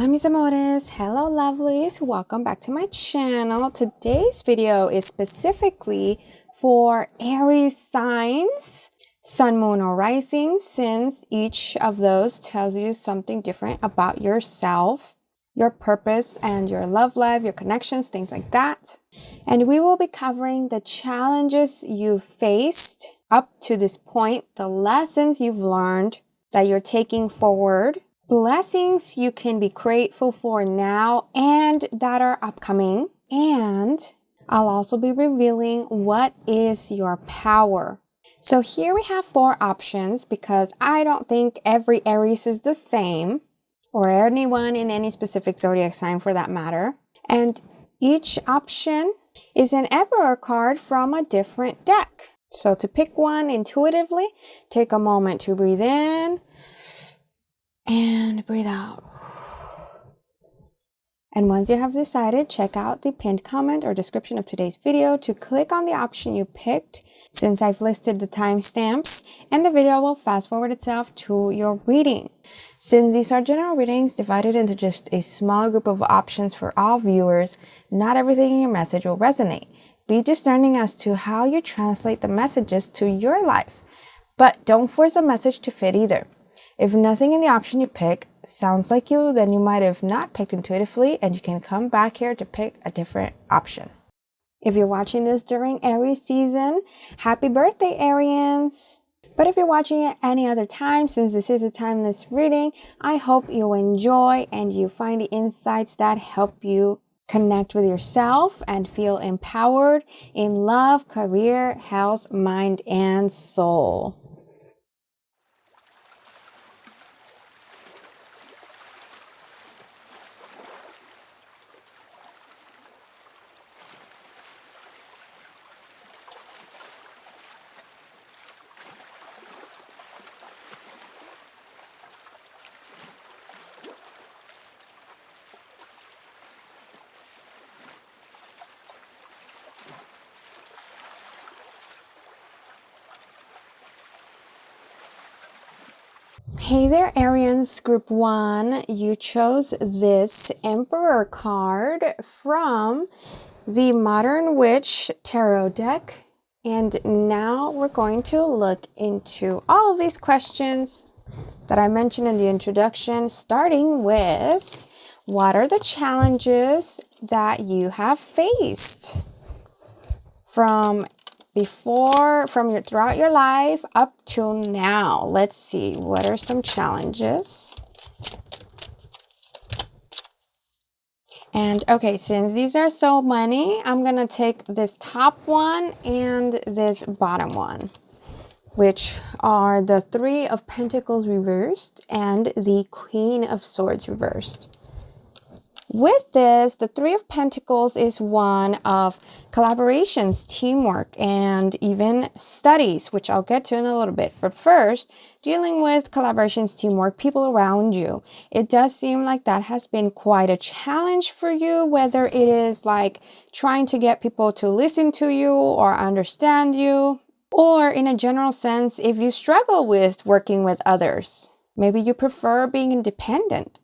Hola mis amores, hello lovelies, welcome back to my channel. Today's video is specifically for Aries signs, sun, moon, or rising, since each of those tells you something different about yourself, your purpose, and your love life, your connections, things like that. And we will be covering the challenges you've faced up to this point, the lessons you've learned that you're taking forward, blessings you can be grateful for now and that are upcoming. And I'll also be revealing what is your power. So here we have 4 options because I don't think every Aries is the same, or anyone in any specific zodiac sign for that matter. And each option is an Emperor card from a different deck. So to pick one intuitively, take a moment to breathe in and breathe out. And once you have decided, check out the pinned comment or description of today's video to click on the option you picked, since I've listed the timestamps, and the video will fast forward itself to your reading. Since these are general readings divided into just a small group of options for all viewers, not everything in your message will resonate. Be discerning as to how you translate the messages to your life, but don't force a message to fit either. If nothing in the option you pick sounds like you, then you might have not picked intuitively and you can come back here to pick a different option. If you're watching this during Aries season, happy birthday, Arians! But if you're watching it any other time, since this is a timeless reading, I hope you enjoy and you find the insights that help you connect with yourself and feel empowered in love, career, health, mind, and soul. Hey there, Arians, Group 1. You chose this Emperor card from the Modern Witch Tarot deck. And now we're going to look into all of these questions that I mentioned in the introduction, starting with what are the challenges that you have faced throughout your life up till now. Let's see, what are some challenges? And okay, since these are so many, I'm gonna take this top one and this bottom one, which are the 3 of Pentacles reversed and the Queen of Swords reversed. With this, the 3 of Pentacles is one of collaborations, teamwork, and even studies, which I'll get to in a little bit. But first, dealing with collaborations, teamwork, people around you. It does seem like that has been quite a challenge for you, whether it is like trying to get people to listen to you or understand you, or in a general sense, if you struggle with working with others. Maybe you prefer being independent,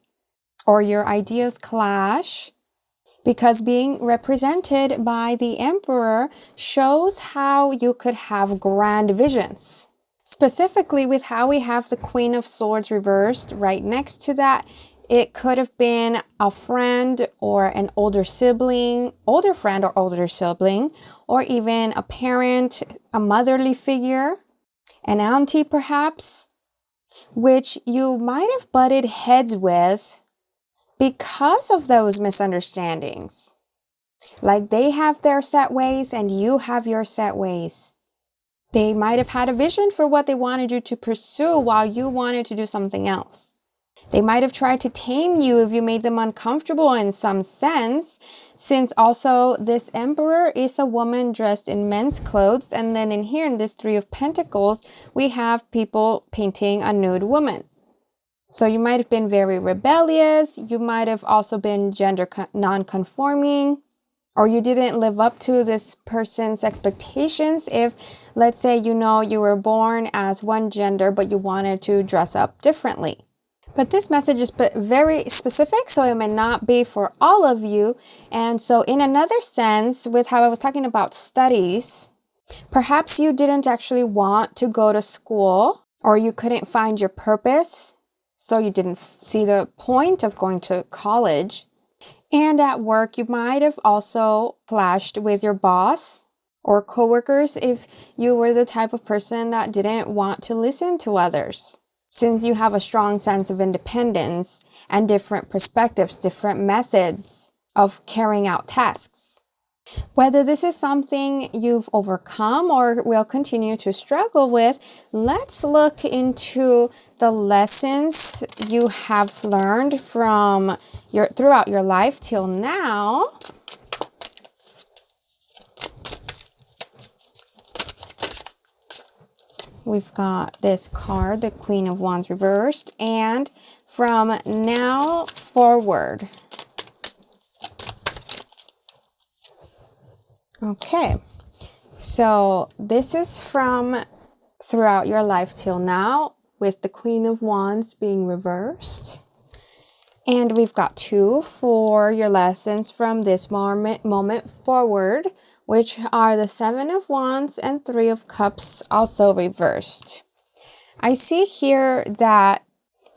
or your ideas clash, because being represented by the Emperor shows how you could have grand visions. Specifically with how we have the Queen of Swords reversed right next to that, it could have been a friend or an older sibling, older friend or older sibling, or even a parent, a motherly figure, an auntie perhaps, which you might have butted heads with because of those misunderstandings. Like they have their set ways and you have your set ways. They might have had a vision for what they wanted you to pursue while you wanted to do something else. They might have tried to tame you if you made them uncomfortable in some sense, since also this Emperor is a woman dressed in men's clothes. And then in here, in this 3 of Pentacles, we have people painting a nude woman. So you might have been very rebellious. You might have also been gender non-conforming, or you didn't live up to this person's expectations. If, let's say, you were born as one gender, but you wanted to dress up differently. But this message is very specific, so it may not be for all of you. And so in another sense, with how I was talking about studies, perhaps you didn't actually want to go to school, or you couldn't find your purpose, so you didn't see the point of going to college. And at work, you might have also clashed with your boss or coworkers if you were the type of person that didn't want to listen to others. Since you have a strong sense of independence and different perspectives, different methods of carrying out tasks. Whether this is something you've overcome or will continue to struggle with, let's look into the lessons you have learned from throughout your life till now. We've got this card, the Queen of Wands reversed, and from now forward. Okay, so this is from throughout your life till now, with the Queen of Wands being reversed. And we've got 2 for your lessons from this moment forward, which are the 7 of Wands and 3 of Cups, also reversed. I see here that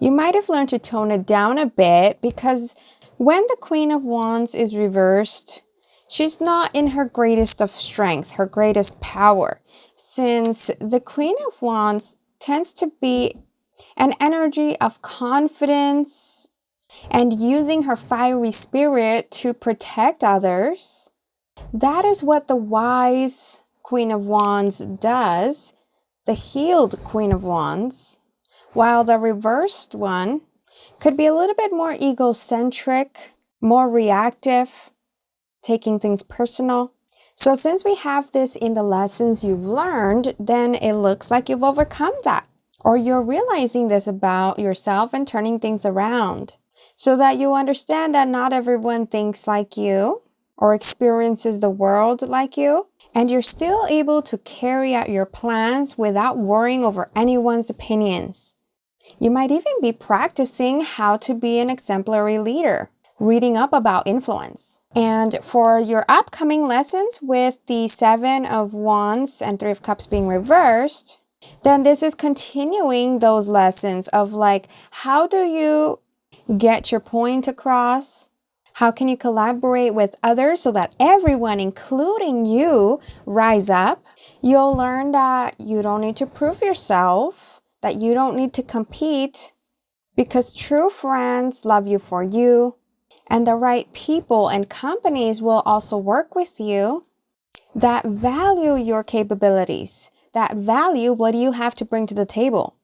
you might have learned to tone it down a bit, because when the Queen of Wands is reversed, she's not in her greatest of strength, her greatest power, since the Queen of Wands tends to be an energy of confidence and using her fiery spirit to protect others. That is what the wise Queen of Wands does, the healed Queen of Wands, while the reversed one could be a little bit more egocentric, more reactive, taking things personal. So since we have this in the lessons you've learned, then it looks like you've overcome that, or you're realizing this about yourself and turning things around, so that you understand that not everyone thinks like you or experiences the world like you, and you're still able to carry out your plans without worrying over anyone's opinions. You might even be practicing how to be an exemplary leader, reading up about influence. And for your upcoming lessons with the 7 of Wands and 3 of Cups being reversed, then this is continuing those lessons of like, how do you get your point across? How can you collaborate with others so that everyone, including you, rise up? You'll learn that you don't need to prove yourself, that you don't need to compete, because true friends love you for you, and the right people and companies will also work with you that value your capabilities, that value what you have to bring to the table.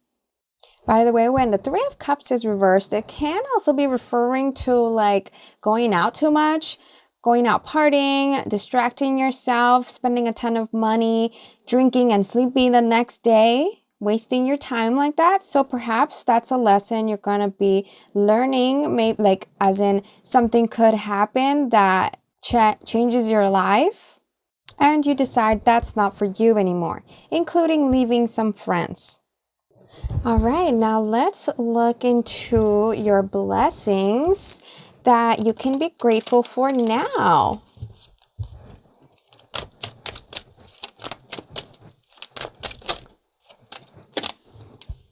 By the way, when the 3 of Cups is reversed, it can also be referring to like going out too much, going out partying, distracting yourself, spending a ton of money, drinking and sleeping the next day, wasting your time like that. So perhaps that's a lesson you're going to be learning, maybe like as in something could happen that changes your life and you decide that's not for you anymore, including leaving some friends. All right, now let's look into your blessings that you can be grateful for now.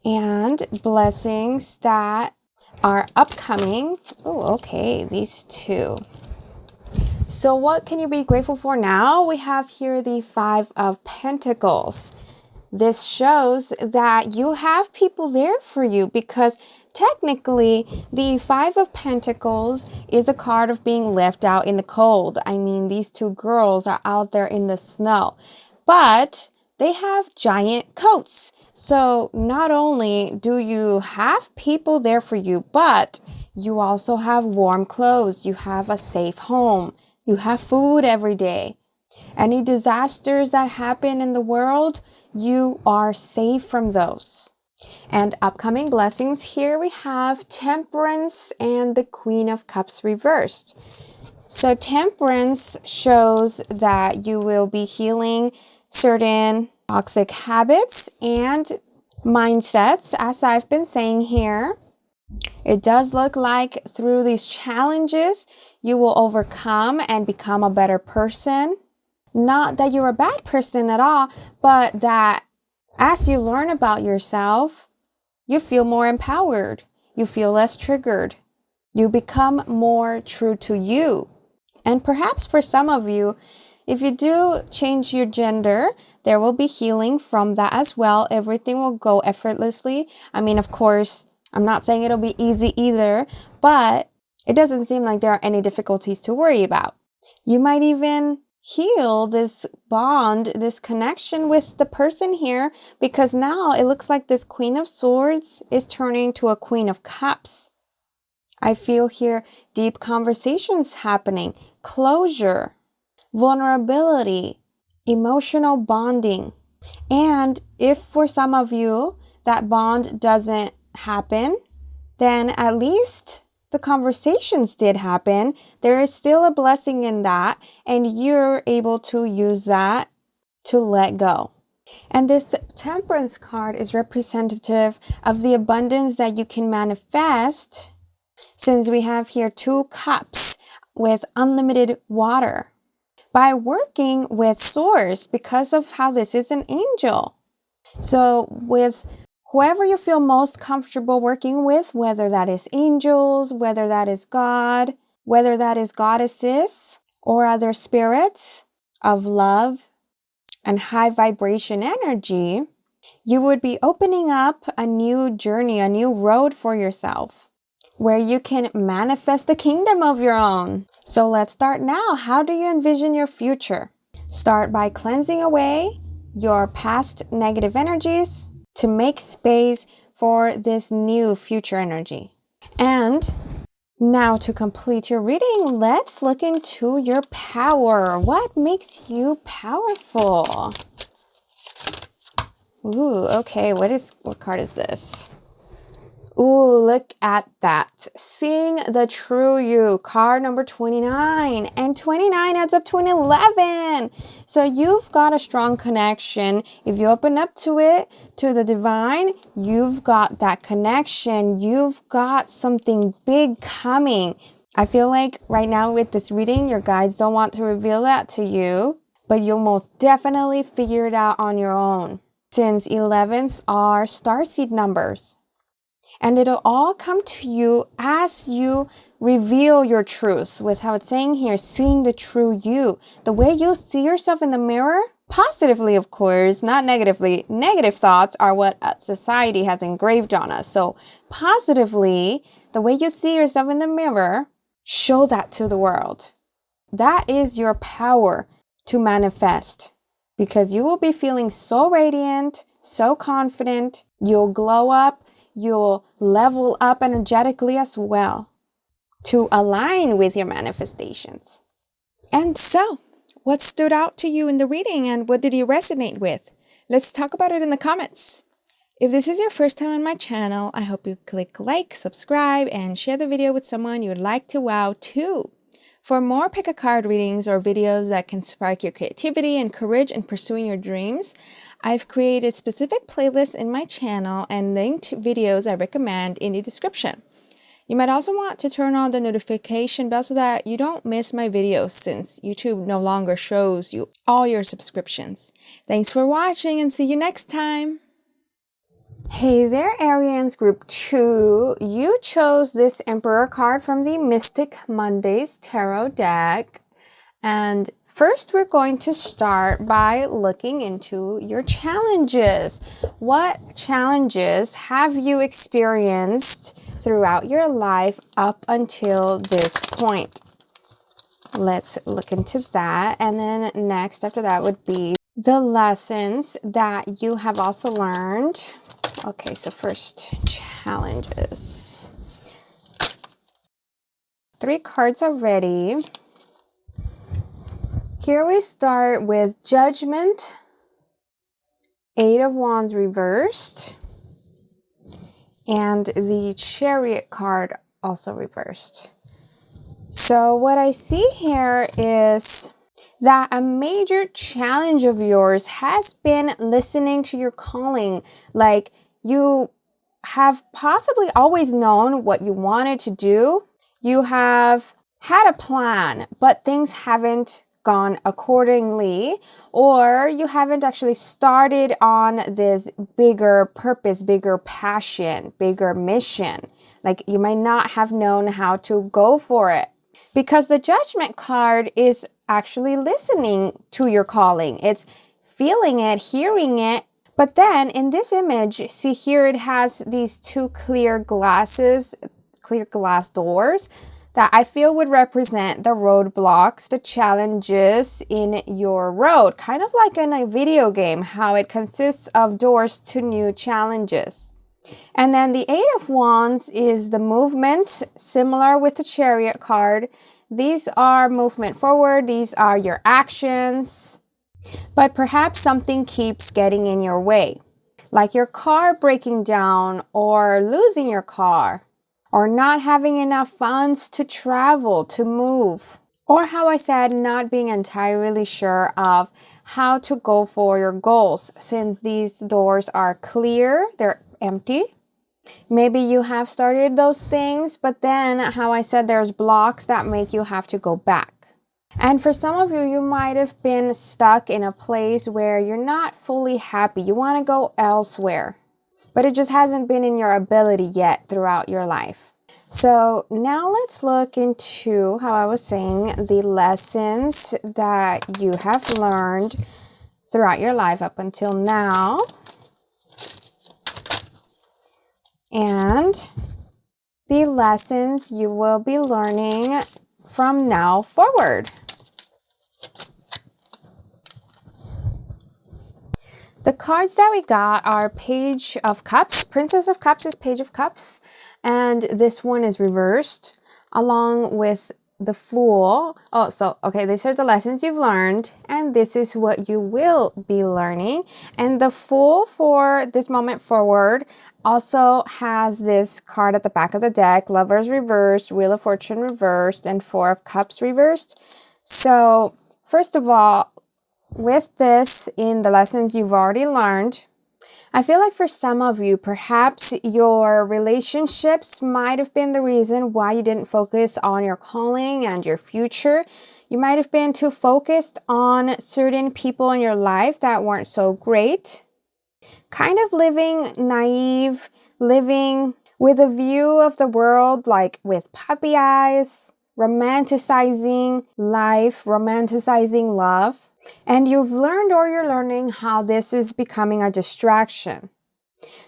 And blessings that are upcoming. Oh, okay, these 2. So what can you be grateful for now? We have here the 5 of Pentacles. This shows that you have people there for you, because technically the 5 of Pentacles is a card of being left out in the cold. I mean, these 2 girls are out there in the snow, but they have giant coats. So not only do you have people there for you, but you also have warm clothes. You have a safe home. You have food every day. Any disasters that happen in the world, you are safe from those. And upcoming blessings, here we have Temperance and the Queen of Cups reversed. So Temperance shows that you will be healing certain toxic habits and mindsets, as I've been saying here. It does look like through these challenges, you will overcome and become a better person. Not that you're a bad person at all, but that as you learn about yourself, you feel more empowered. You feel less triggered. You become more true to you. And perhaps for some of you, if you do change your gender, there will be healing from that as well. Everything will go effortlessly. I mean, of course, I'm not saying it'll be easy either, but it doesn't seem like there are any difficulties to worry about. You might even heal this bond, this connection with the person here, because now it looks like this Queen of Swords is turning to a Queen of Cups. I feel here deep conversations happening, closure, vulnerability, emotional bonding. And if for some of you that bond doesn't happen, then at least the conversations did happen. There is still a blessing in that, and you're able to use that to let go. And this Temperance card is representative of the abundance that you can manifest, since we have here 2 cups with unlimited water. By working with Source, because of how this is an angel. So with whoever you feel most comfortable working with, whether that is angels, whether that is God, whether that is goddesses or other spirits of love and high vibration energy, you would be opening up a new journey, a new road for yourself, where you can manifest the kingdom of your own. So let's start now. How do you envision your future? Start by cleansing away your past negative energies to make space for this new future energy. And now to complete your reading, let's look into your power. What makes you powerful? Ooh, okay, what card is this? Ooh, look at that. Seeing the true you, card number 29. And 29 adds up to an 11. So you've got a strong connection. If you open up to it, to the divine, you've got that connection. You've got something big coming. I feel like right now with this reading, your guides don't want to reveal that to you, but you'll most definitely figure it out on your own, since 11s are starseed numbers. And it'll all come to you as you reveal your truths, with how it's saying here, seeing the true you. The way you see yourself in the mirror, positively, of course, not negatively. Negative thoughts are what society has engraved on us. So positively, the way you see yourself in the mirror, show that to the world. That is your power to manifest, because you will be feeling so radiant, so confident. You'll glow up. You'll level up energetically as well to align with your manifestations. And so, what stood out to you in the reading and what did you resonate with? Let's talk about it in the comments. If this is your first time on my channel, I hope you click like, subscribe, and share the video with someone you would like to wow too. For more pick a card readings or videos that can spark your creativity and courage in pursuing your dreams, I've created specific playlists in my channel and linked videos I recommend in the description. You might also want to turn on the notification bell so that you don't miss my videos, since YouTube no longer shows you all your subscriptions. Thanks for watching and see you next time! Hey there, Arians Group 2. You chose this Emperor card from the Mystic Mondays Tarot deck. And first, we're going to start by looking into your challenges. What challenges have you experienced throughout your life up until this point? Let's look into that. And then next after that would be the lessons that you have also learned. Okay, so first, challenges. 3 cards already. Here we start with Judgment, 8 of Wands reversed, and the Chariot card also reversed. So what I see here is that a major challenge of yours has been listening to your calling. Like, you have possibly always known what you wanted to do. You have had a plan, but things haven't gone accordingly, or you haven't actually started on this bigger purpose, bigger passion, bigger mission. Like you might not have known how to go for it, because the Judgment card is actually listening to your calling. It's feeling it, hearing it. But then in this image, see here it has these two clear glass doors that I feel would represent the roadblocks, the challenges in your road. Kind of like in a video game, how it consists of doors to new challenges. And then the Eight of Wands is the movement, similar with the Chariot card. These are movement forward. These are your actions. But perhaps something keeps getting in your way, like your car breaking down, or losing your car, or not having enough funds to travel, to move, or how I said, not being entirely sure of how to go for your goals, since these doors are clear, they're empty. Maybe you have started those things, but then, how I said, there's blocks that make you have to go back. And for some of you, you might have been stuck in a place where you're not fully happy. You want to go elsewhere, but it just hasn't been in your ability yet throughout your life. So now let's look into, how I was saying, the lessons that you have learned throughout your life up until now. And the lessons you will be learning from now forward. The cards that we got are Page of Cups. Princess of Cups is Page of Cups. And this one is reversed, along with the Fool. Oh, so, okay, these are the lessons you've learned, and this is what you will be learning. And the Fool for this moment forward also has this card at the back of the deck: Lovers reversed, Wheel of Fortune reversed, and Four of Cups reversed. So, first of all, with this, in the lessons you've already learned, I feel like for some of you, perhaps your relationships might have been the reason why you didn't focus on your calling and your future. You might have been too focused on certain people in your life that weren't so great. Kind of living naive, living with a view of the world like with puppy eyes, romanticizing life, romanticizing love. And you've learned, or you're learning, how this is becoming a distraction.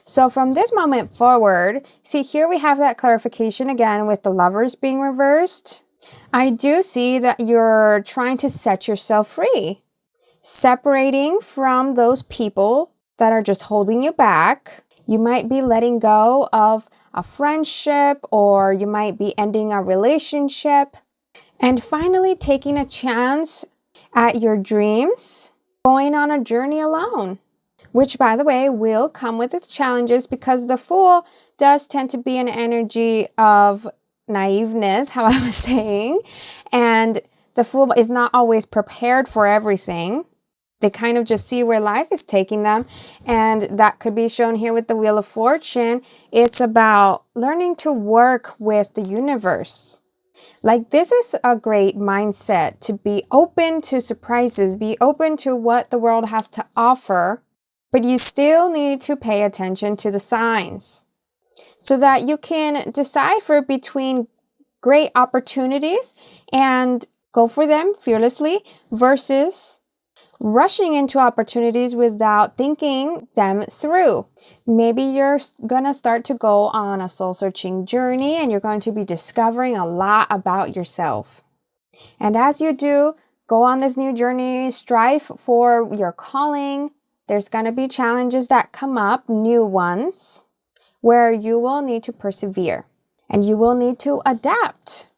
So from this moment forward, see here we have that clarification again with the Lovers being reversed. I do see that you're trying to set yourself free, separating from those people that are just holding you back. You might be letting go of a friendship, or you might be ending a relationship, and finally taking a chance at your dreams, going on a journey alone, which, by the way, will come with its challenges, because the Fool does tend to be an energy of naiveness, how I was saying, and the Fool is not always prepared for everything. They kind of just see where life is taking them, and that could be shown here with the Wheel of Fortune. It's about learning to work with the universe. Like, this is a great mindset to be open to surprises, be open to what the world has to offer, but you still need to pay attention to the signs so that you can decipher between great opportunities and go for them fearlessly versus rushing into opportunities without thinking them through. Maybe you're gonna start to go on a soul-searching journey, and you're going to be discovering a lot about yourself. And as you do go on this new journey, strive for your calling, there's gonna be challenges that come up, new ones, where you will need to persevere and you will need to adapt.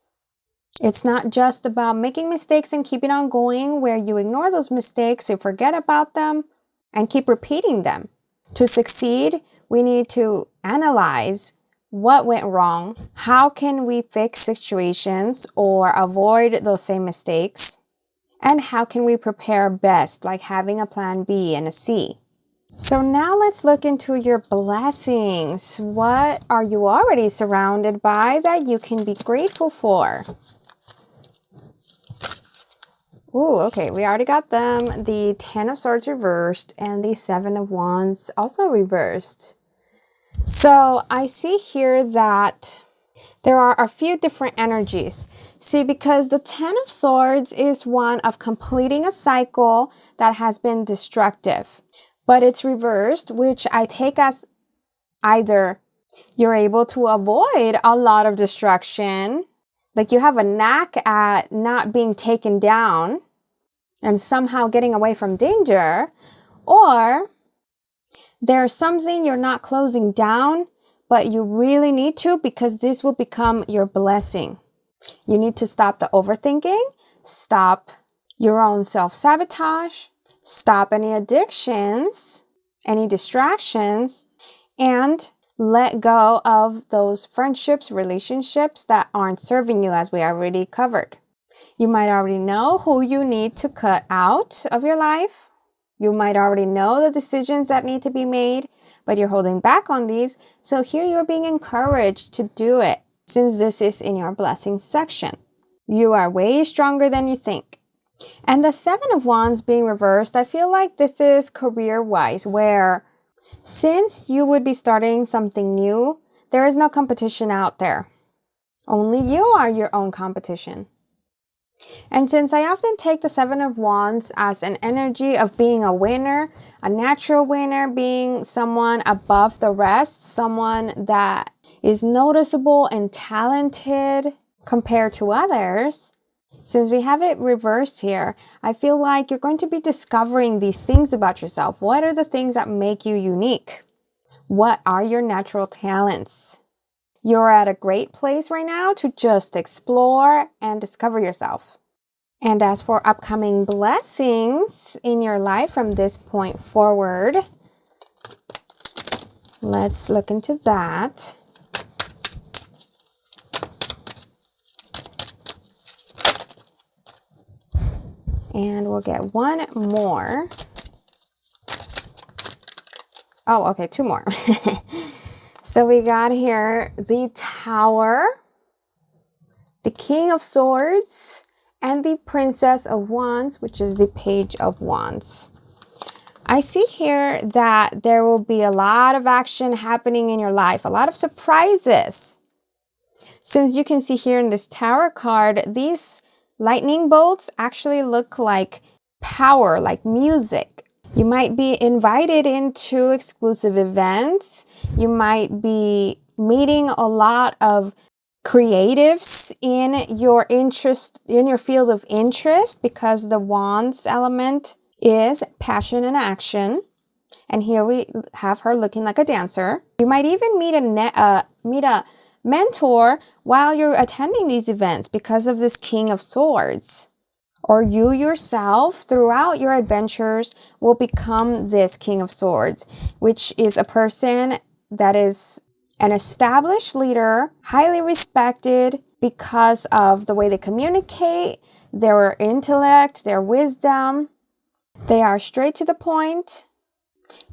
It's not just about making mistakes and keeping on going, where you ignore those mistakes, you forget about them, and keep repeating them. To succeed, we need to analyze what went wrong, how can we fix situations or avoid those same mistakes, and how can we prepare best, like having a plan B and a C. So now let's look into your blessings. What are you already surrounded by that you can be grateful for? Ooh, okay, we already got them. The 10 of Swords reversed and the 7 of Wands also reversed. So I see here that there are a few different energies. See, because the 10 of Swords is one of completing a cycle that has been destructive. But it's reversed, which I take as either you're able to avoid a lot of destruction, like you have a knack at not being taken down and somehow getting away from danger, or there's something you're not closing down, but you really need to because this will become your blessing. You need to stop the overthinking, stop your own self-sabotage, stop any addictions, any distractions, and let go of those friendships, relationships that aren't serving you, as we already covered. You might already know who you need to cut out of your life. You might already know the decisions that need to be made, but you're holding back on these. So here you're being encouraged to do it since this is in your blessings section. You are way stronger than you think. And the 7 of Wands being reversed, I feel like this is career-wise, where since you would be starting something new, there is no competition out there. Only you are your own competition. And since I often take the 7 of Wands as an energy of being a winner, a natural winner, being someone above the rest, someone that is noticeable and talented compared to others, since we have it reversed here, I feel like you're going to be discovering these things about yourself. What are the things that make you unique? What are your natural talents? You're at a great place right now to just explore and discover yourself. And as for upcoming blessings in your life from this point forward, let's look into that. And we'll get one more. Oh, okay, two more. So we got here the Tower, the King of Swords, and the Princess of Wands, which is the Page of Wands. I see here that there will be a lot of action happening in your life, a lot of surprises. Since you can see here in this Tower card, these lightning bolts actually look like power, like music. You might be invited into exclusive events. You might be meeting a lot of creatives in your interest, in your field of interest, because the Wands element is passion and action. And here we have her looking like a dancer. You might even meet a mentor while you're attending these events because of this King of Swords. Or you yourself, throughout your adventures, will become this King of Swords, which is a person that is an established leader, highly respected because of the way they communicate, their intellect, their wisdom. They are straight to the point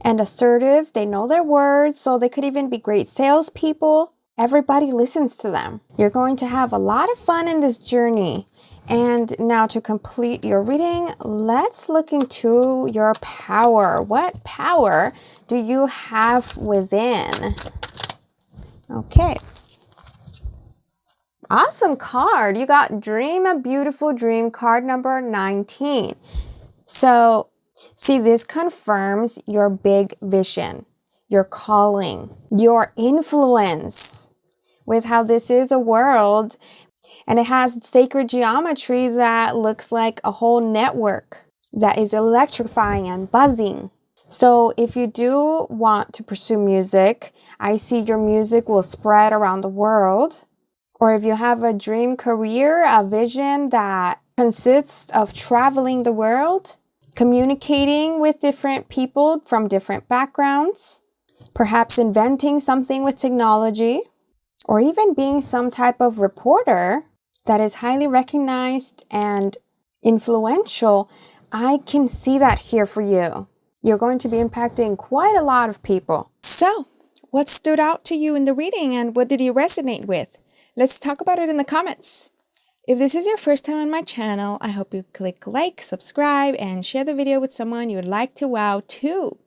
and assertive. They know their words, so they could even be great salespeople. Everybody listens to them. You're going to have a lot of fun in this journey. And now to complete your reading, let's look into your power. What power do you have within? Okay. Awesome card. You got Dream a Beautiful Dream, card number 19. So, see, this confirms your big vision, your calling, your influence, with how this is a world. And it has sacred geometry that looks like a whole network that is electrifying and buzzing. So if you do want to pursue music, I see your music will spread around the world. Or if you have a dream career, a vision that consists of traveling the world, communicating with different people from different backgrounds, perhaps inventing something with technology, or even being some type of reporter that is highly recognized and influential, I can see that here for you. You're going to be impacting quite a lot of people. So, what stood out to you in the reading and what did you resonate with? Let's talk about it in the comments. If this is your first time on my channel, I hope you click like, subscribe, and share the video with someone you would like to wow too.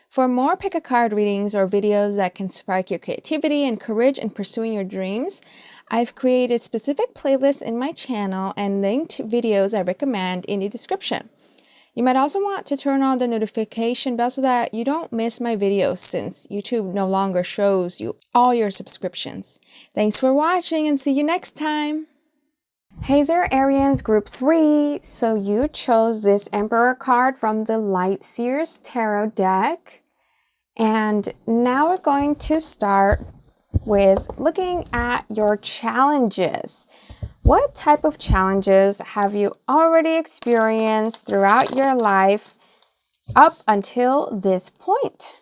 For more pick a card readings or videos that can spark your creativity and courage in pursuing your dreams, I've created specific playlists in my channel and linked videos I recommend in the description. You might also want to turn on the notification bell so that you don't miss my videos since YouTube no longer shows you all your subscriptions. Thanks for watching and see you next time! Hey there, Arians, Group 3. So you chose this Emperor card from the Light Seers Tarot deck. And now we're going to start with looking at your challenges. What type of challenges have you already experienced throughout your life up until this point?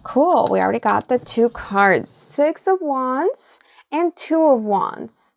Cool, we already got the 2 cards, 6 of Wands and 2 of Wands.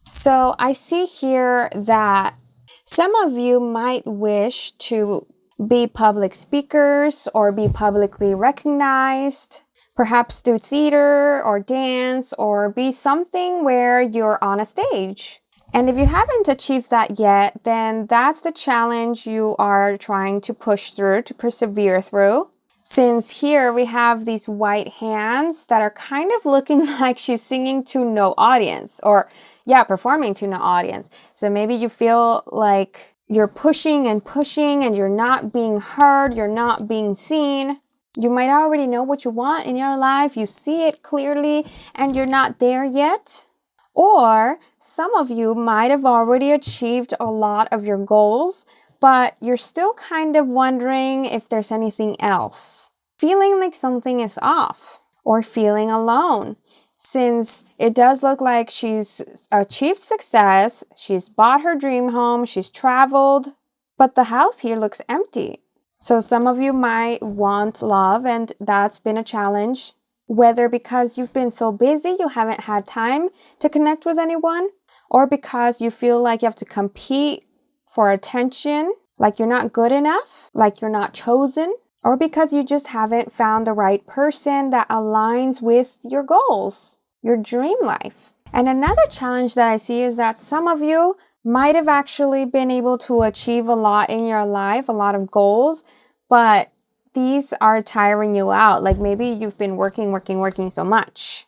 So I see here that some of you might wish to be public speakers or be publicly recognized, perhaps do theater or dance or be something where you're on a stage. And if you haven't achieved that yet, then that's the challenge you are trying to push through, to persevere through. Since here we have these white hands that are kind of looking like she's singing to no audience, or yeah, performing to no audience. So maybe you feel like you're pushing and pushing and you're not being heard, you're not being seen. You might already know what you want in your life, you see it clearly, and you're not there yet. Or some of you might have already achieved a lot of your goals, but you're still kind of wondering if there's anything else. Feeling like something is off, or feeling alone. Since it does look like she's achieved success, she's bought her dream home, she's traveled, but the house here looks empty. So some of you might want love, and that's been a challenge. Whether because you've been so busy you haven't had time to connect with anyone, or because you feel like you have to compete for attention, like you're not good enough, like you're not chosen, or because you just haven't found the right person that aligns with your goals, your dream life. And another challenge that I see is that some of you might have actually been able to achieve a lot in your life, a lot of goals, but these are tiring you out. Like maybe you've been working so much.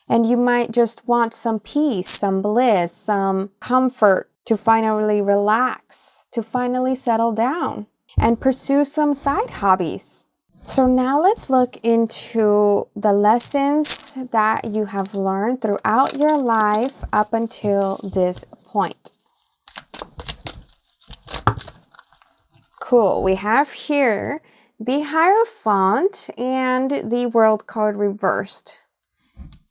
And you might just want some peace, some bliss, some comfort to finally relax, to finally settle down and pursue some side hobbies. So now let's look into the lessons that you have learned throughout your life up until this point. Cool, we have here the Hierophant and the World card reversed.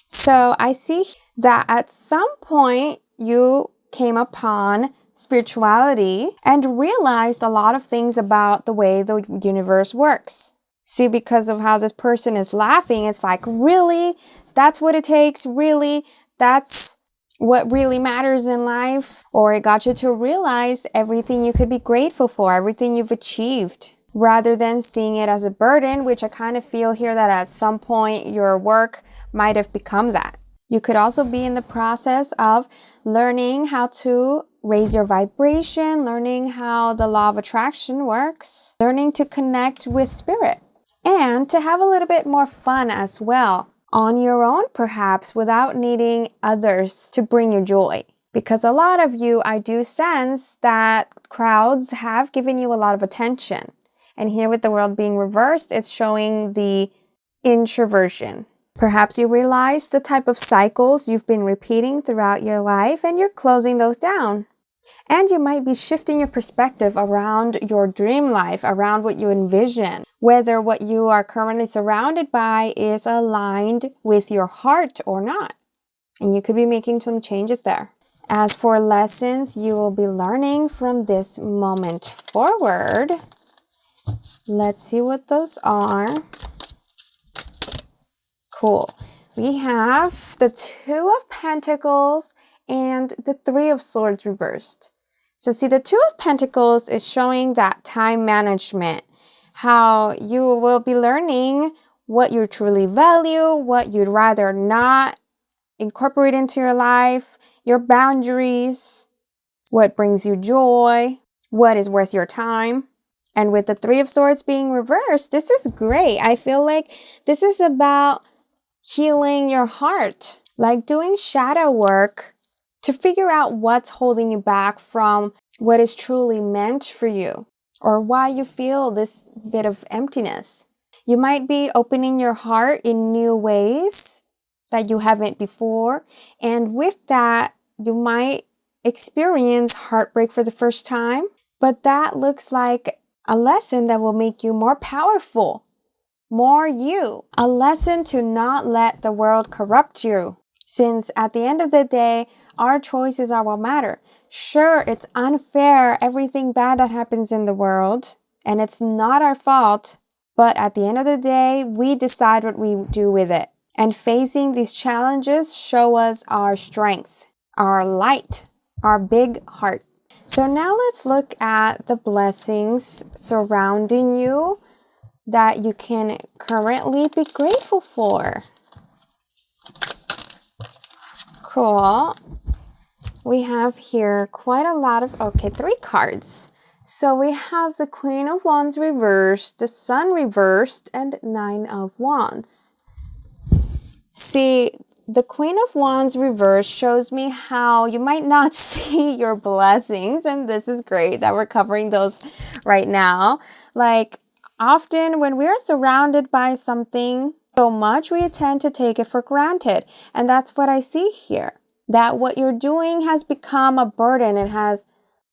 So I see that at some point you came upon spirituality and realized a lot of things about the way the universe works. See, because of how this person is laughing, it's like, really? That's what it takes? Really? That's what really matters in life? Or it got you to realize everything you could be grateful for, everything you've achieved, rather than seeing it as a burden, which I kind of feel here that at some point your work might have become that. You could also be in the process of learning how to raise your vibration, learning how the law of attraction works, learning to connect with spirit, and to have a little bit more fun as well, on your own perhaps, without needing others to bring you joy. Because a lot of you, I do sense that crowds have given you a lot of attention. And here with the world being reversed, it's showing the introversion. Perhaps you realize the type of cycles you've been repeating throughout your life and you're closing those down. And you might be shifting your perspective around your dream life, around what you envision, whether what you are currently surrounded by is aligned with your heart or not. And you could be making some changes there. As for lessons you will be learning from this moment forward, let's see what those are. Cool. We have the 2 of Pentacles and the 3 of Swords reversed. So see, the Two of Pentacles is showing that time management, how you will be learning what you truly value, what you'd rather not incorporate into your life, your boundaries, what brings you joy, what is worth your time. And with the Three of Swords being reversed, this is great. I feel like this is about healing your heart, like doing shadow work to figure out what's holding you back from what is truly meant for you, or why you feel this bit of emptiness. You might be opening your heart in new ways that you haven't before. And with that, you might experience heartbreak for the first time. But that looks like a lesson that will make you more powerful, more you. A lesson to not let the world corrupt you. Since at the end of the day, our choices are what matter. Sure, it's unfair, everything bad that happens in the world, and it's not our fault. But at the end of the day, we decide what we do with it. And facing these challenges show us our strength, our light, our big heart. So now let's look at the blessings surrounding you that you can currently be grateful for. Cool. We have here quite a lot of, 3 cards. So we have the Queen of Wands reversed, the Sun reversed, and 9 of Wands. See, the Queen of Wands reversed shows me how you might not see your blessings, and this is great that we're covering those right now. Like, often when we're surrounded by something so much, we tend to take it for granted. And that's what I see here. That what you're doing has become a burden. It has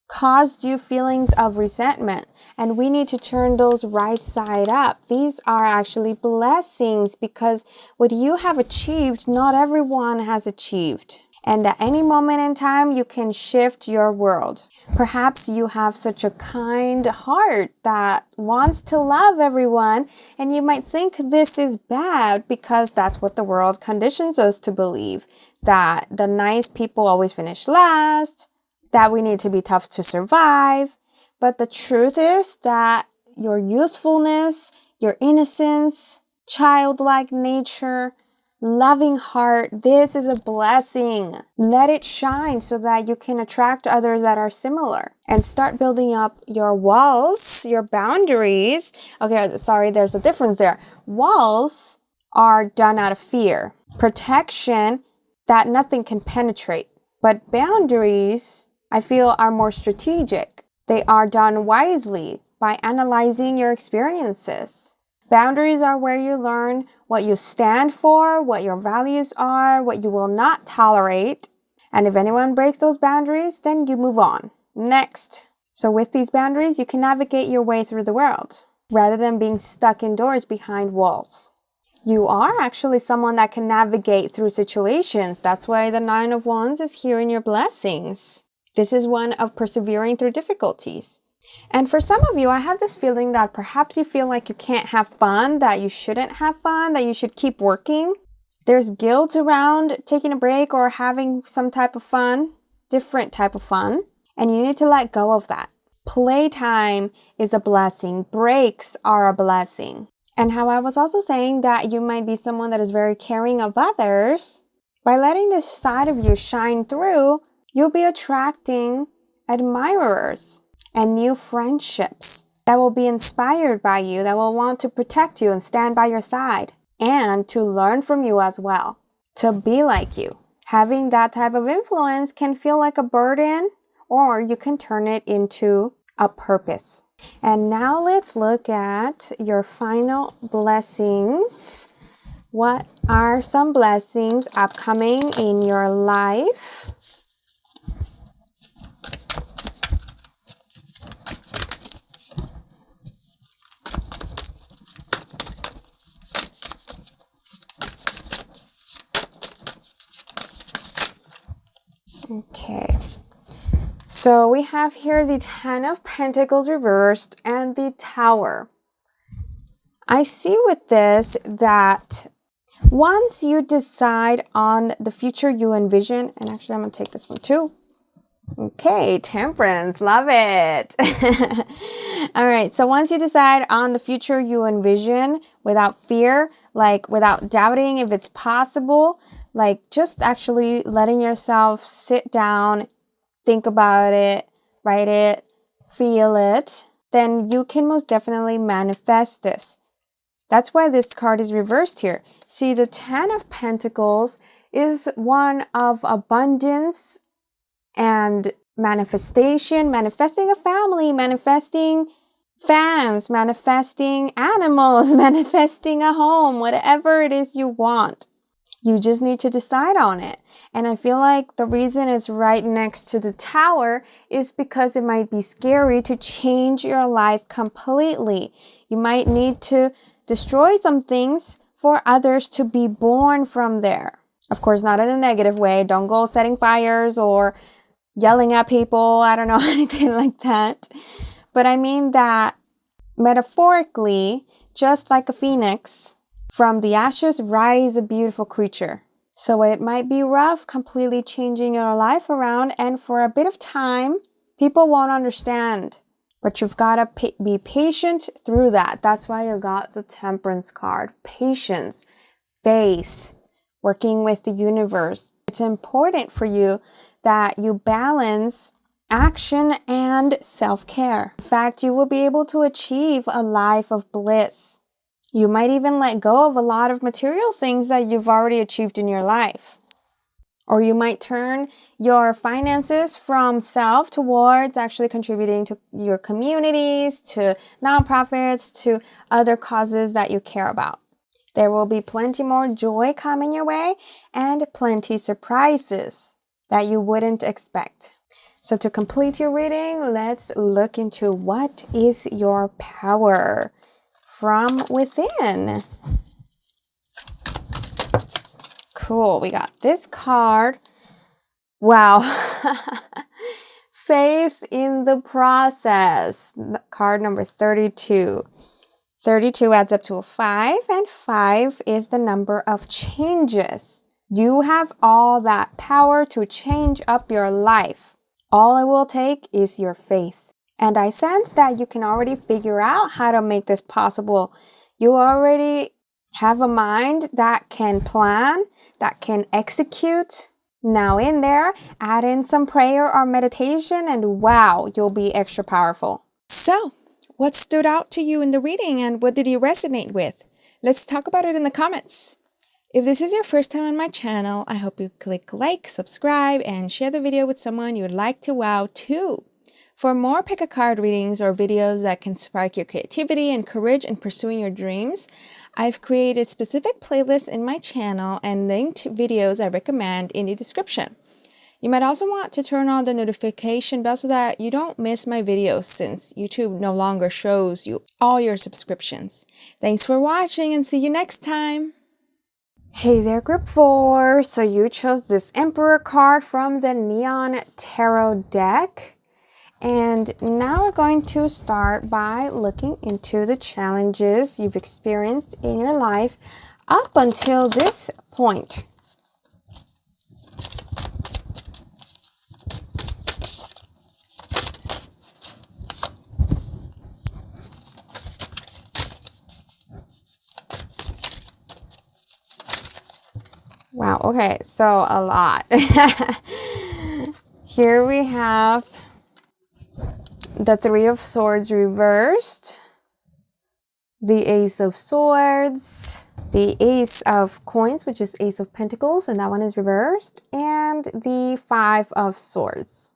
caused you feelings of resentment. And we need to turn those right side up. These are actually blessings because what you have achieved, not everyone has achieved. And at any moment in time, you can shift your world. Perhaps you have such a kind heart that wants to love everyone, and you might think this is bad because that's what the world conditions us to believe, that the nice people always finish last, that we need to be tough to survive. But the truth is that your youthfulness, your innocence, childlike nature, loving heart, this is a blessing. Let it shine so that you can attract others that are similar and start building up your walls, your boundaries. Okay, sorry, there's a difference there. Walls are done out of fear, protection that nothing can penetrate. But boundaries, I feel, are more strategic. They are done wisely by analyzing your experiences. Boundaries are where you learn what you stand for, what your values are, what you will not tolerate. And if anyone breaks those boundaries, then you move on. Next. So with these boundaries, you can navigate your way through the world rather than being stuck indoors behind walls. You are actually someone that can navigate through situations. That's why the 9 of Wands is here in your blessings. This is one of persevering through difficulties. And for some of you, I have this feeling that perhaps you feel like you can't have fun, that you shouldn't have fun, that you should keep working. There's guilt around taking a break or having some type of fun, different type of fun, and you need to let go of that. Playtime is a blessing. Breaks are a blessing. And how I was also saying that you might be someone that is very caring of others. By letting this side of you shine through, you'll be attracting admirers and new friendships that will be inspired by you, that will want to protect you and stand by your side, and to learn from you as well, to be like you. Having that type of influence can feel like a burden, or you can turn it into a purpose. And now let's look at your final blessings. What are some blessings upcoming in your life? Okay, so we have here the 10 of Pentacles reversed and the Tower. I see with this that once you decide on the future you envision, and actually I'm going to take this one too. Okay, temperance, love it. All right, so once you decide on the future you envision without fear, like without doubting if it's possible, like just actually letting yourself sit down, think about it, write it, feel it, then you can most definitely manifest this. That's why this card is reversed here. See, the 10 of Pentacles is one of abundance and manifestation, manifesting a family, manifesting fans, manifesting animals, manifesting a home, whatever it is you want. You just need to decide on it. And I feel like the reason it's right next to the Tower is because it might be scary to change your life completely. You might need to destroy some things for others to be born from there. Of course, not in a negative way. Don't go setting fires or yelling at people. I don't know, anything like that. But I mean that metaphorically, just like a phoenix, from the ashes rise a beautiful creature. So it might be rough completely changing your life around, and for a bit of time, people won't understand. But you've got to be patient through that. That's why you got the Temperance card. Patience, faith, working with the universe. It's important for you that you balance action and self-care. In fact, you will be able to achieve a life of bliss. You might even let go of a lot of material things that you've already achieved in your life. Or you might turn your finances from self towards actually contributing to your communities, to nonprofits, to other causes that you care about. There will be plenty more joy coming your way and plenty surprises that you wouldn't expect. So to complete your reading, let's look into what is your power from within. Cool, we got this card. Wow. Faith in the process. Card number 32. 32 adds up to a 5, and 5 is the number of changes. You have all that power to change up your life. All it will take is your faith. And I sense that you can already figure out how to make this possible. You already have a mind that can plan, that can execute. Now in there, add in some prayer or meditation, and wow, you'll be extra powerful. So, what stood out to you in the reading and what did you resonate with? Let's talk about it in the comments. If this is your first time on my channel, I hope you click like, subscribe, and share the video with someone you'd like to wow too. For more pick a card readings or videos that can spark your creativity and courage in pursuing your dreams, I've created specific playlists in my channel and linked videos I recommend in the description. You might also want to turn on the notification bell so that you don't miss my videos, since YouTube no longer shows you all your subscriptions. Thanks for watching and see you next time! Hey there, group 4! So you chose this Emperor card from the Neon Tarot deck. And now we're going to start by looking into the challenges you've experienced in your life up until this point. Wow, okay, so a lot. Here we have the Three of Swords reversed, the Ace of Swords, the Ace of Coins, which is Ace of Pentacles, and that one is reversed, and the Five of Swords.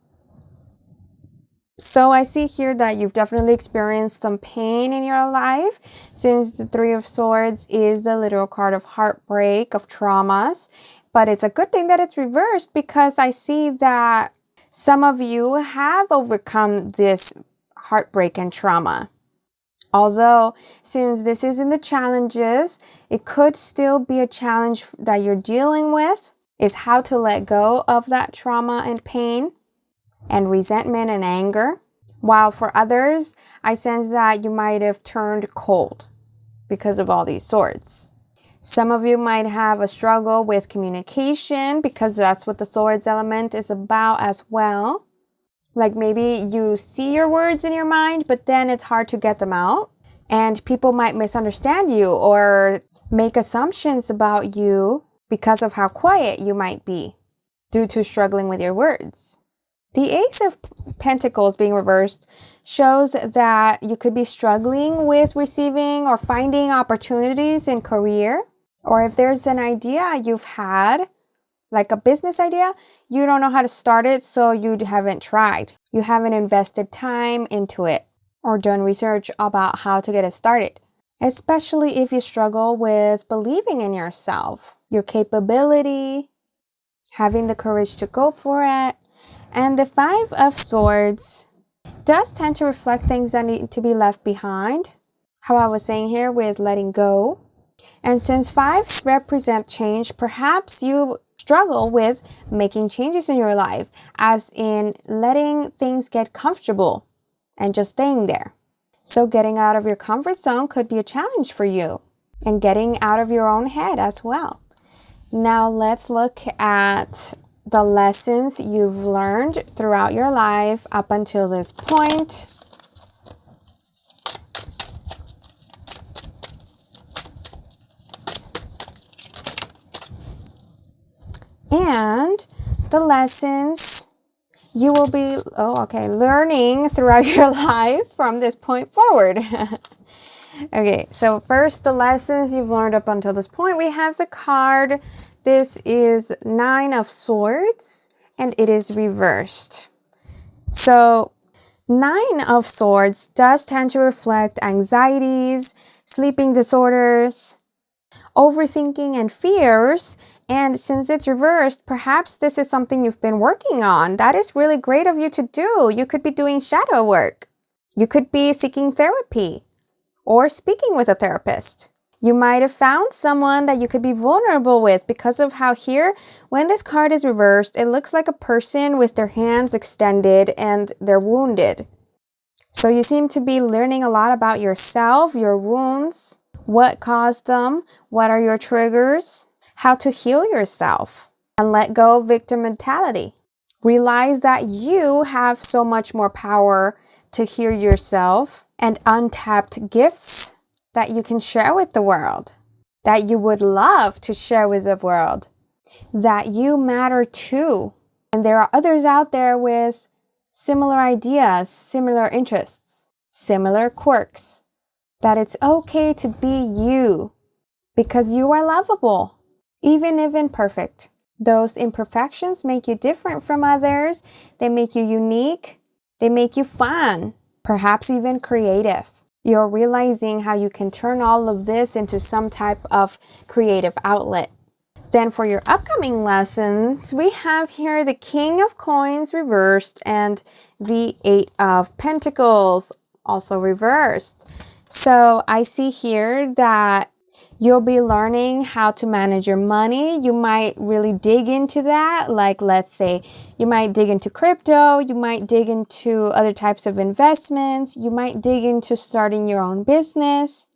So I see here that you've definitely experienced some pain in your life, since the Three of Swords is the literal card of heartbreak, of traumas. But it's a good thing that it's reversed, because I see that some of you have overcome this heartbreak and trauma. Although, since this is in the challenges, it could still be a challenge that you're dealing with, is how to let go of that trauma and pain and resentment and anger. While for others, I sense that you might have turned cold because of all these swords. Some of you might have a struggle with communication, because that's what the swords element is about as well. Like maybe you see your words in your mind, but then it's hard to get them out. And people might misunderstand you or make assumptions about you because of how quiet you might be due to struggling with your words. The Ace of Pentacles being reversed shows that you could be struggling with receiving or finding opportunities in career. Or if there's an idea you've had, like a business idea, you don't know how to start it, so you haven't tried. You haven't invested time into it or done research about how to get it started. Especially if you struggle with believing in yourself, your capability, having the courage to go for it. And the Five of Swords does tend to reflect things that need to be left behind. How I was saying here with letting go. And since fives represent change, perhaps you struggle with making changes in your life, as in letting things get comfortable and just staying there. So getting out of your comfort zone could be a challenge for you, and getting out of your own head as well. Now let's look at the lessons you've learned throughout your life up until this point. And the lessons you will be, learning throughout your life from this point forward. Okay, so first, the lessons you've learned up until this point. We have the card. This is Nine of Swords, and it is reversed. So, Nine of Swords does tend to reflect anxieties, sleeping disorders, overthinking, and fears. And since it's reversed, perhaps this is something you've been working on. That is really great of you to do. You could be doing shadow work. You could be seeking therapy or speaking with a therapist. You might have found someone that you could be vulnerable with because of how here, when this card is reversed, it looks like a person with their hands extended and they're wounded. So you seem to be learning a lot about yourself, your wounds, what caused them, what are your triggers, how to heal yourself, and let go of victim mentality. Realize that you have so much more power to heal yourself and untapped gifts that you can share with the world, that you would love to share with the world, that you matter too. And there are others out there with similar ideas, similar interests, similar quirks, that it's okay to be you because you are lovable. Even if imperfect. Those imperfections make you different from others. They make you unique. They make you fun, perhaps even creative. You're realizing how you can turn all of this into some type of creative outlet. Then for your upcoming lessons, we have here the King of Coins reversed and the Eight of Pentacles also reversed. So I see here that you'll be learning how to manage your money. You might really dig into that. Like, let's say you might dig into crypto. You might dig into other types of investments. You might dig into starting your own business.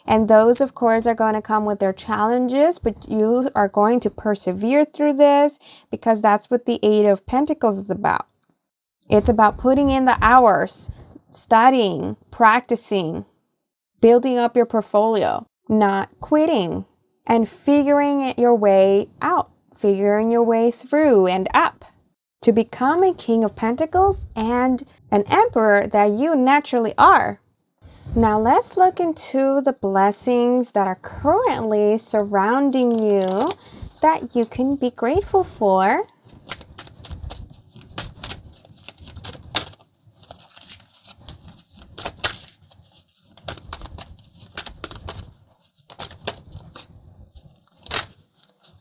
And those, of course, are going to come with their challenges, but you are going to persevere through this because that's what the Eight of Pentacles is about. It's about putting in the hours, studying, practicing, building up your portfolio, not quitting, and figuring your way out, figuring your way through and up to become a King of Pentacles and an Emperor that you naturally are. Now let's look into the blessings that are currently surrounding you that you can be grateful for.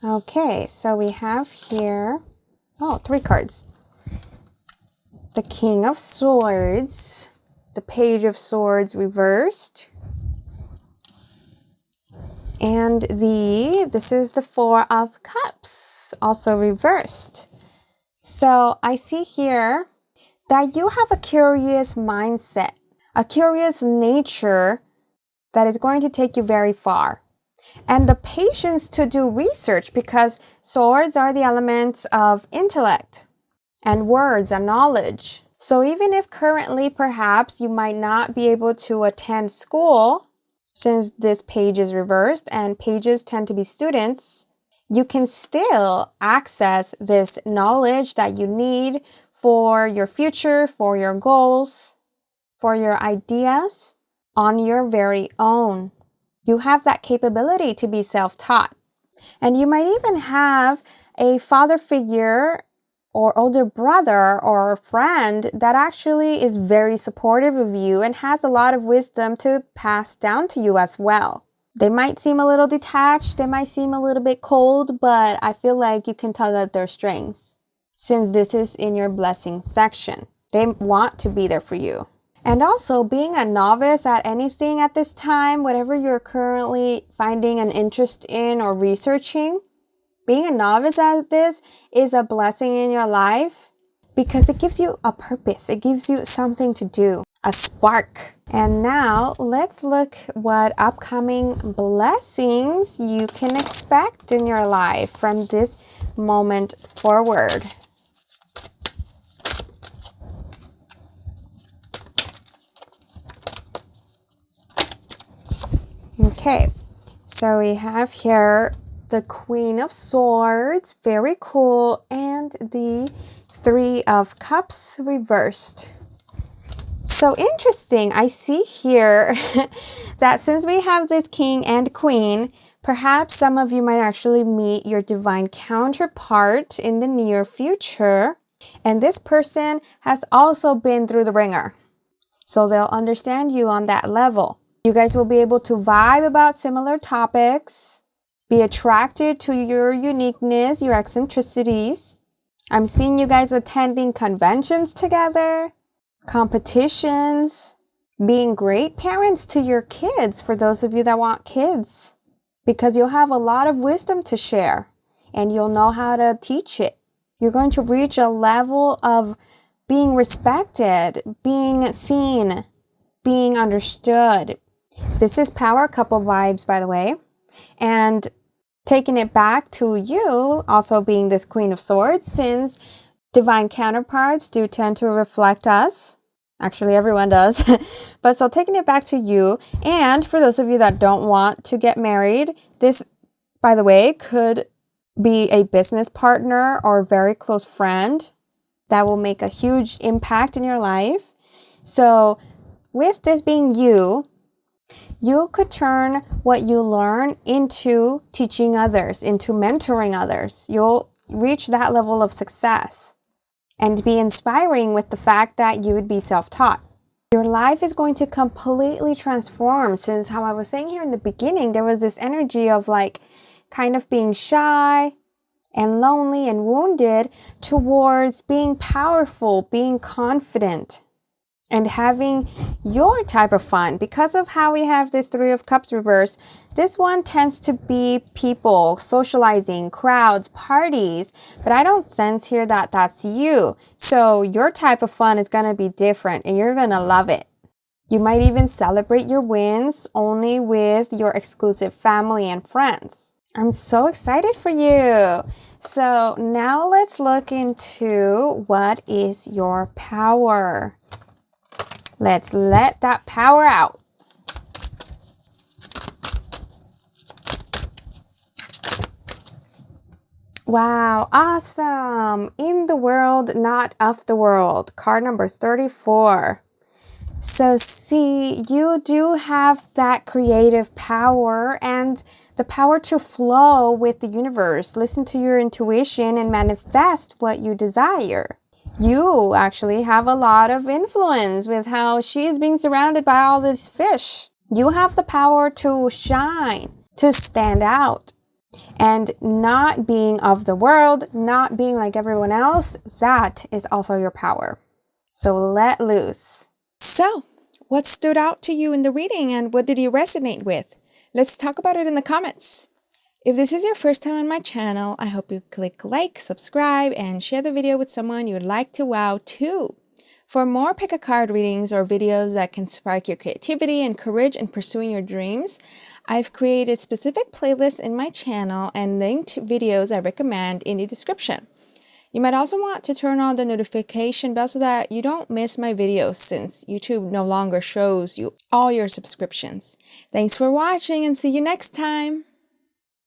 Okay, so we have here, three cards. The King of Swords, the Page of Swords reversed, and this is the Four of Cups, also reversed. So I see here that you have a curious mindset, a curious nature that is going to take you very far. And the patience to do research, because swords are the elements of intellect. and words and knowledge. So even if currently perhaps you might not be able to attend school, since this page is reversed and pages tend to be students, you can still access this knowledge that you need for your future, for your goals, for your ideas on your very own. You have that capability to be self-taught. And you might even have a father figure or older brother or friend that actually is very supportive of you and has a lot of wisdom to pass down to you as well. They might seem a little detached, they might seem a little bit cold, but I feel like you can tug at their strings since this is in your blessing section. They want to be there for you. And also, being a novice at anything at this time, whatever you're currently finding an interest in or researching, being a novice at this is a blessing in your life because it gives you a purpose. It gives you something to do, a spark. And now let's look what upcoming blessings you can expect in your life from this moment forward. Okay, so we have here the Queen of Swords, very cool, and the Three of Cups reversed. So interesting, I see here that since we have this King and Queen, perhaps some of you might actually meet your divine counterpart in the near future. And this person has also been through the ringer, so they'll understand you on that level. You guys will be able to vibe about similar topics, be attracted to your uniqueness, your eccentricities. I'm seeing you guys attending conventions together, competitions, being great parents to your kids for those of you that want kids, because you'll have a lot of wisdom to share and you'll know how to teach it. You're going to reach a level of being respected, being seen, being understood. This is power couple vibes, by the way. And taking it back to you, also being this Queen of Swords, since divine counterparts do tend to reflect us. Actually, everyone does. But so taking it back to you, and for those of you that don't want to get married, this, by the way, could be a business partner or a very close friend that will make a huge impact in your life. So with this being you, you could turn what you learn into teaching others, into mentoring others. You'll reach that level of success and be inspiring with the fact that you would be self-taught. Your life is going to completely transform, since how I was saying here in the beginning, there was this energy of like kind of being shy and lonely and wounded towards being powerful, being confident, and having your type of fun. Because of how we have this Three of Cups reversed, this one tends to be people, socializing, crowds, parties, but I don't sense here that that's you. So your type of fun is going to be different and you're going to love it. You might even celebrate your wins only with your exclusive family and friends. I'm so excited for you. So now let's look into what is your power. Let's let that power out. Wow, awesome. In the world, not of the world. Card number 34. So see, you do have that creative power and the power to flow with the universe. Listen to your intuition and manifest what you desire. You actually have a lot of influence with how she is being surrounded by all these fish. You have the power to shine, to stand out, and not being of the world, not being like everyone else. That is also your power. So let loose. So, what stood out to you in the reading and what did you resonate with? Let's talk about it in the comments. If this is your first time on my channel, I hope you click like, subscribe, and share the video with someone you would like to wow too. For more pick a card readings or videos that can spark your creativity and courage in pursuing your dreams, I've created specific playlists in my channel and linked videos I recommend in the description. You might also want to turn on the notification bell so that you don't miss my videos, since YouTube no longer shows you all your subscriptions. Thanks for watching and see you next time!